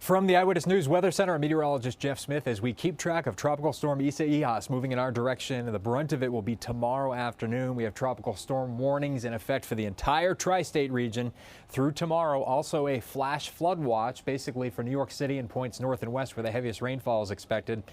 From the Eyewitness News Weather Center, I'm meteorologist Jeff Smith as we keep track of Tropical Storm Isaias moving in our direction. The brunt of it will be tomorrow afternoon. We have tropical storm warnings in effect for the entire tri-state region through tomorrow. Also a flash flood watch basically for New York City and points north and west where the heaviest rainfall is expected.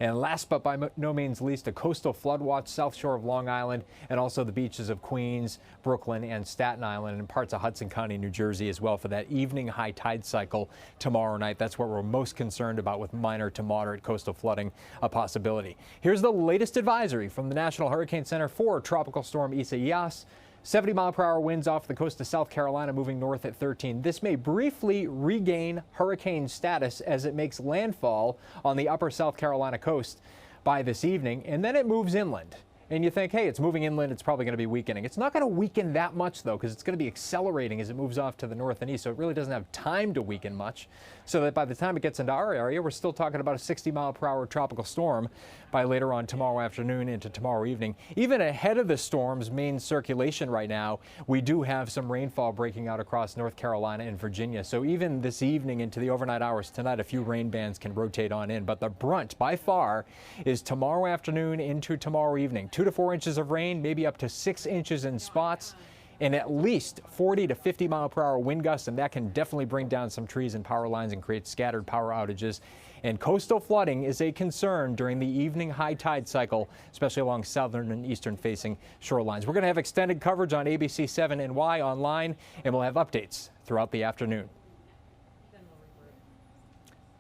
And last but by no means least, a coastal flood watch south shore of Long Island and also the beaches of Queens, Brooklyn and Staten Island and parts of Hudson County, New Jersey as well for that evening high tide cycle tomorrow night. That's what we're most concerned about, with minor to moderate coastal flooding a possibility. Here's the latest advisory from the National Hurricane Center for Tropical Storm Isaias. 70-mile-per-hour winds off the coast of South Carolina moving north at 13. This may briefly regain hurricane status as it makes landfall on the upper South Carolina coast by this evening, and then it moves inland. And you think, hey, it's moving inland, it's probably going to be weakening. It's not going to weaken that much, though, because it's going to be accelerating as it moves off to the north and east, so it really doesn't have time to weaken much. So that by the time it gets into our area, we're still talking about a 60-mile-per-hour tropical storm by later on tomorrow afternoon into tomorrow evening. Even ahead of the storm's main circulation right now, we do have some rainfall breaking out across North Carolina and Virginia. So even this evening into the overnight hours tonight, a few rain bands can rotate on in. But the brunt, by far, is tomorrow afternoon into tomorrow evening. 2 to 4 inches of rain, maybe up to 6 inches in spots, and at least 40 to 50 mile per hour wind gusts, and that can definitely bring down some trees and power lines and create scattered power outages. And coastal flooding is a concern during the evening high tide cycle, especially along southern and eastern facing shorelines. We're going to have extended coverage on ABC 7 NY online, and we'll have updates throughout the afternoon.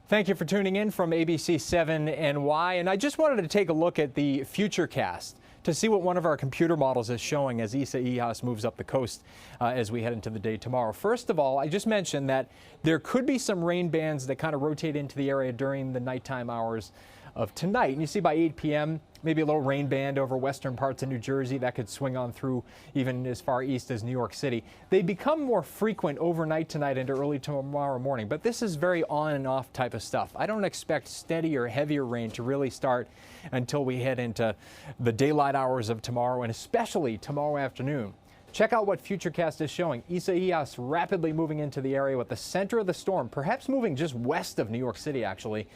Thank you for tuning in from ABC 7 NY, and I just wanted to take a look at the Futurecast to see what one of our computer models is showing as Isaias moves up the coast as we head into the day tomorrow. First of all, I just mentioned that there could be some rain bands that kind of rotate into the area during the nighttime hours of tonight. And you see by 8 p.m., maybe a little rain band over western parts of New Jersey that could swing on through even as far east as New York City. They become more frequent overnight tonight into early tomorrow morning, but this is very on and off type of stuff. I don't expect steady or heavier rain to really start until we head into the daylight hours of tomorrow and especially tomorrow afternoon. Check out what Futurecast is showing. Isaias rapidly moving into the area with the center of the storm, perhaps moving just west of New York City actually,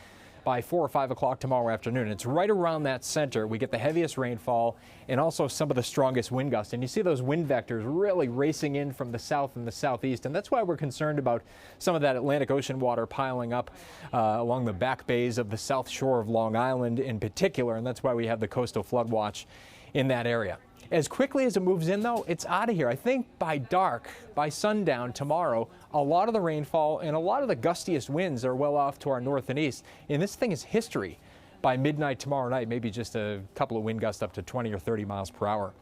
by 4 or 5 o'clock tomorrow afternoon. It's right around that center. We get the heaviest rainfall and also some of the strongest wind gusts. And you see those wind vectors really racing in from the south and the southeast. And that's why we're concerned about some of that Atlantic Ocean water piling up along the back bays of the south shore of Long Island in particular. And that's why we have the coastal flood watch in that area. As quickly as it moves in, though, it's out of here. I think by dark, by sundown tomorrow, a lot of the rainfall and a lot of the gustiest winds are well off to our north and east. And this thing is history by midnight tomorrow night, maybe just a couple of wind gusts up to 20 or 30 miles per hour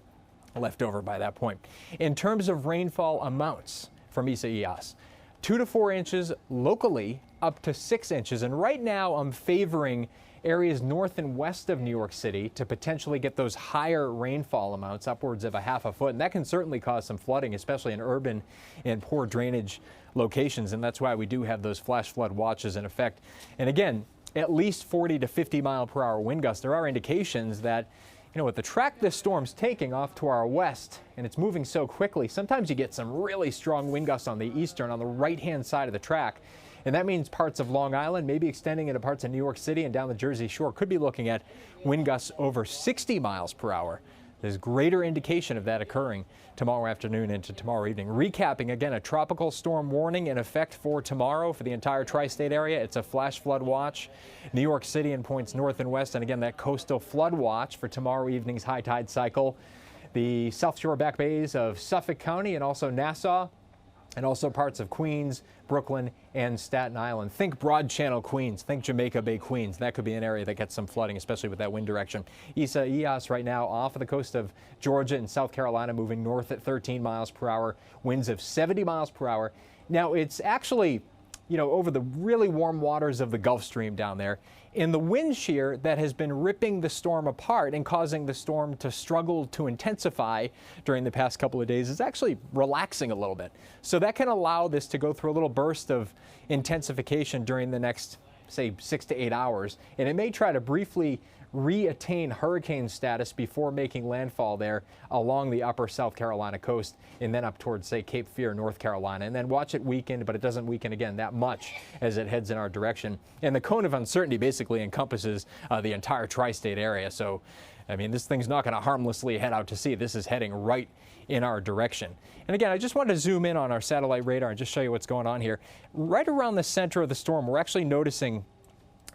left over by that point. In terms of rainfall amounts from Isaias, 2 to 4 inches locally, up to 6 inches. And right now I'm favoring areas north and west of New York City to potentially get those higher rainfall amounts, upwards of a half a foot. And that can certainly cause some flooding, especially in urban and poor drainage locations. And that's why we do have those flash flood watches in effect. And again, at least 40 to 50 mile per hour wind gusts. There are indications that, you know, with the track this storm's taking off to our west and it's moving so quickly, sometimes you get some really strong wind gusts on the eastern, on the right-hand side of the track. And that means parts of Long Island, maybe extending into parts of New York City and down the Jersey Shore, could be looking at wind gusts over 60 miles per hour. There's greater indication of that occurring tomorrow afternoon into tomorrow evening. Recapping again, a tropical storm warning in effect for tomorrow for the entire tri-state area. It's a flash flood watch. New York City and points north and west, and again that coastal flood watch for tomorrow evening's high tide cycle. The South Shore back bays of Suffolk County and also Nassau, and also parts of Queens, Brooklyn, and Staten Island. Think Broad Channel, Queens. Think Jamaica Bay, Queens. That could be an area that gets some flooding, especially with that wind direction. Isaias right now off of the coast of Georgia and South Carolina, moving north at 13 miles per hour, winds of 70 miles per hour. Now, it's actually, you know, over the really warm waters of the Gulf Stream down there. And the wind shear that has been ripping the storm apart and causing the storm to struggle to intensify during the past couple of days is actually relaxing a little bit. So that can allow this to go through a little burst of intensification during the next, say, 6 to 8 hours. And it may try to briefly re-attain hurricane status before making landfall there along the upper South Carolina coast and then up towards, say, Cape Fear, North Carolina. And then watch it weaken, but it doesn't weaken again that much as it heads in our direction. And the cone of uncertainty basically encompasses the entire tri-state area. So, I mean, this thing's not going to harmlessly head out to sea. This is heading right in our direction. And again, I just wanted to zoom in on our satellite radar and just show you what's going on here. Right around the center of the storm, we're actually noticing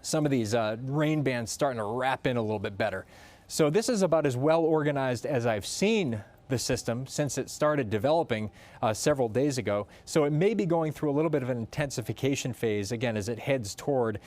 some of these rain bands starting to wrap in a little bit better. So this is about as well organized as I've seen the system since it started developing several days ago. So it may be going through a little bit of an intensification phase, again, as it heads toward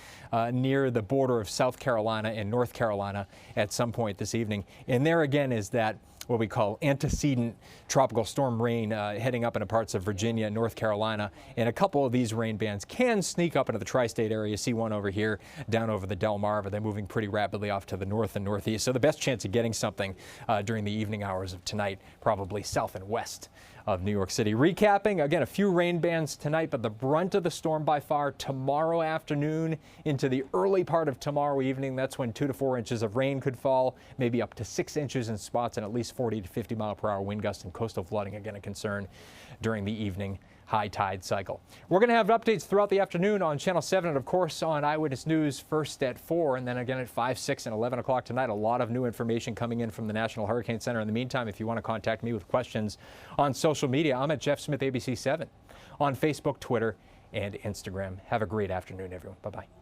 near the border of South Carolina and North Carolina at some point this evening. And there again is that what we call antecedent tropical storm rain heading up into parts of Virginia, North Carolina, and a couple of these rain bands can sneak up into the tri-state area. See one over here, down over the Delmar, but they're moving pretty rapidly off to the north and northeast. So the best chance of getting something during the evening hours of tonight, probably south and west of New York City. Recapping, again, a few rain bands tonight, but the brunt of the storm by far tomorrow afternoon into the early part of tomorrow evening. That's when 2 to 4 inches of rain could fall, maybe up to 6 inches in spots, and at least 40 to 50 mile per hour wind gusts and coastal flooding, again, a concern during the evening high tide cycle. We're going to have updates throughout the afternoon on Channel 7 and, of course, on Eyewitness News first at 4 and then again at 5, 6, and 11 o'clock tonight. A lot of new information coming in from the National Hurricane Center. In the meantime, if you want to contact me with questions on social media, I'm at Jeff Smith ABC 7 on Facebook, Twitter, and Instagram. Have a great afternoon, everyone. Bye-bye.